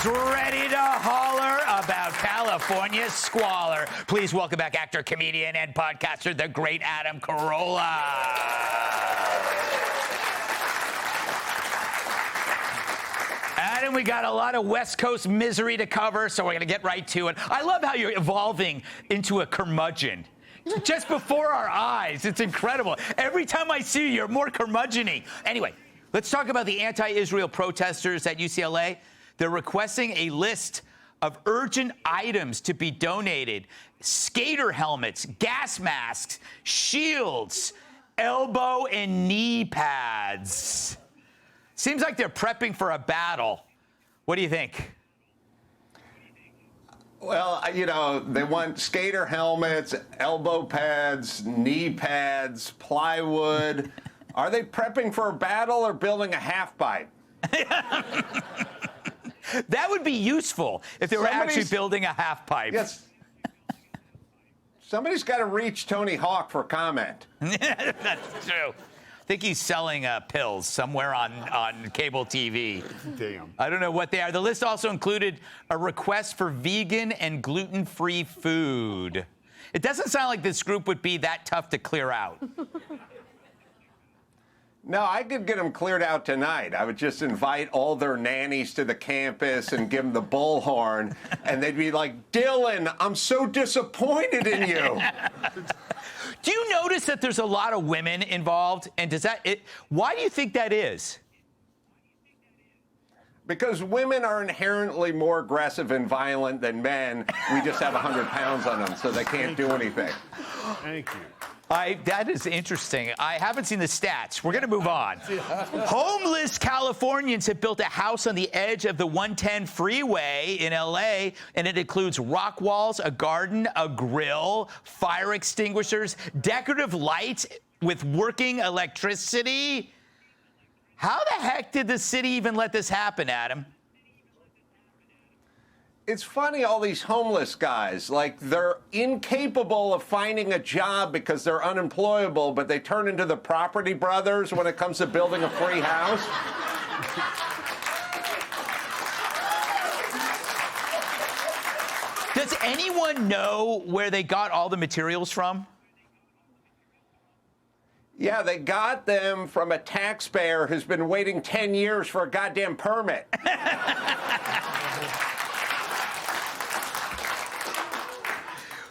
He's ready to holler about California's squalor. Please welcome back actor, comedian, and podcaster, the great Adam Carolla. Adam, we got a lot of West Coast misery to cover, so we're going to get right to it. I love how you're evolving into a curmudgeon. Just before our eyes. It's incredible. Every time I see you, you're more curmudgeon-y. Anyway, let's talk about the anti-Israel protesters at UCLA. They're requesting a list of urgent items to be donated. Skater helmets, gas masks, shields, elbow and knee pads. Seems like they're prepping for a battle. What do you think? Well, you know, they want skater helmets, elbow pads, knee pads, plywood. Are they prepping for a battle or building a half pipe? That would be useful if they were actually building a half pipe. Yes. Somebody's got to reach Tony Hawk for comment. That's true. I think he's selling pills somewhere on cable TV. Damn. I don't know what they are. The list also included a request for vegan and gluten-free food. It doesn't sound like this group would be that tough to clear out. No, I could get them cleared out tonight. I would just invite all their nannies to the campus and give them the bullhorn, and they'd be like, Dylan, I'm so disappointed in you. Do you notice that there's a lot of women involved? And why do you think that is? Because women are inherently more aggressive and violent than men. We just have 100 pounds on them, so they can't do anything. Thank you. That is interesting. I haven't seen the stats. We're going to move on. Homeless Californians have built a house on the edge of the 110 freeway in L.A., and it includes rock walls, a garden, a grill, fire extinguishers, decorative lights with working electricity. How the heck did the city even let this happen, Adam? It's funny, all these homeless guys, like, they're incapable of finding a job because they're unemployable, but they turn into the Property Brothers when it comes to building a free house. Does anyone know where they got all the materials from? Yeah, they got them from a taxpayer who's been waiting 10 years for a goddamn permit.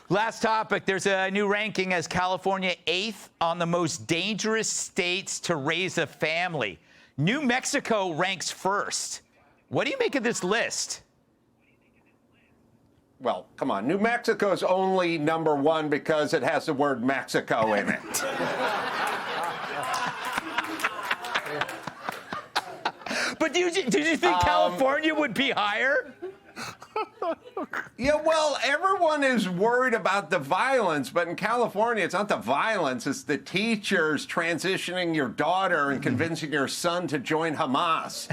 Last topic, there's a new ranking as California 8th on the most dangerous states to raise a family. New Mexico ranks first. What do you make of this list? Well, come on. New Mexico's only number one because it has the word Mexico in it. But did you think California would be higher? Yeah, well, everyone is worried about the violence, but in California, it's not the violence, it's the teachers transitioning your daughter and convincing your son to join Hamas.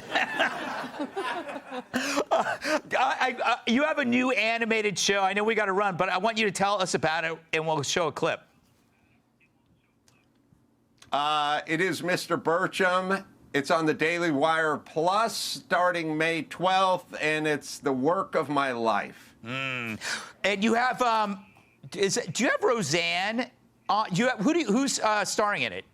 You have a new animated show. I know we got to run, but I want you to tell us about it, and we'll show a clip. It is Mr. Birchum. It's on the Daily Wire Plus starting May 12th, and it's the work of my life. And you have, do you have Roseanne? Who's starring in it?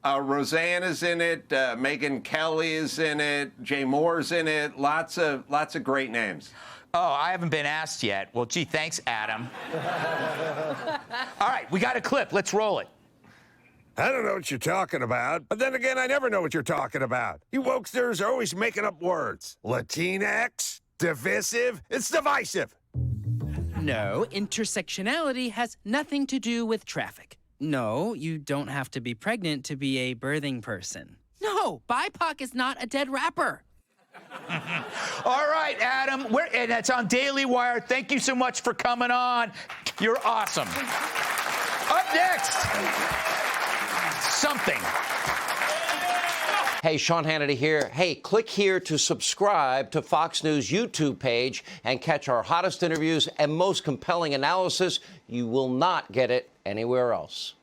Roseanne is in it. Megyn Kelly is in it. Jay Moore's in it. Lots of great names. Oh, I haven't been asked yet. Well, gee, thanks, Adam. All right, we got a clip. Let's roll it. I don't know what you're talking about, but then again, I never know what you're talking about. You wokesters are always making up words. Latinx, divisive, it's divisive. No, intersectionality has nothing to do with traffic. No, you don't have to be pregnant to be a birthing person. No, BIPOC is not a dead rapper. All right, Adam, and that's on Daily Wire. Thank you so much for coming on. You're awesome. Up next, something. Hey, Sean Hannity here. Hey, click here to subscribe to Fox News YouTube page and catch our hottest interviews and most compelling analysis. You will not get it anywhere else.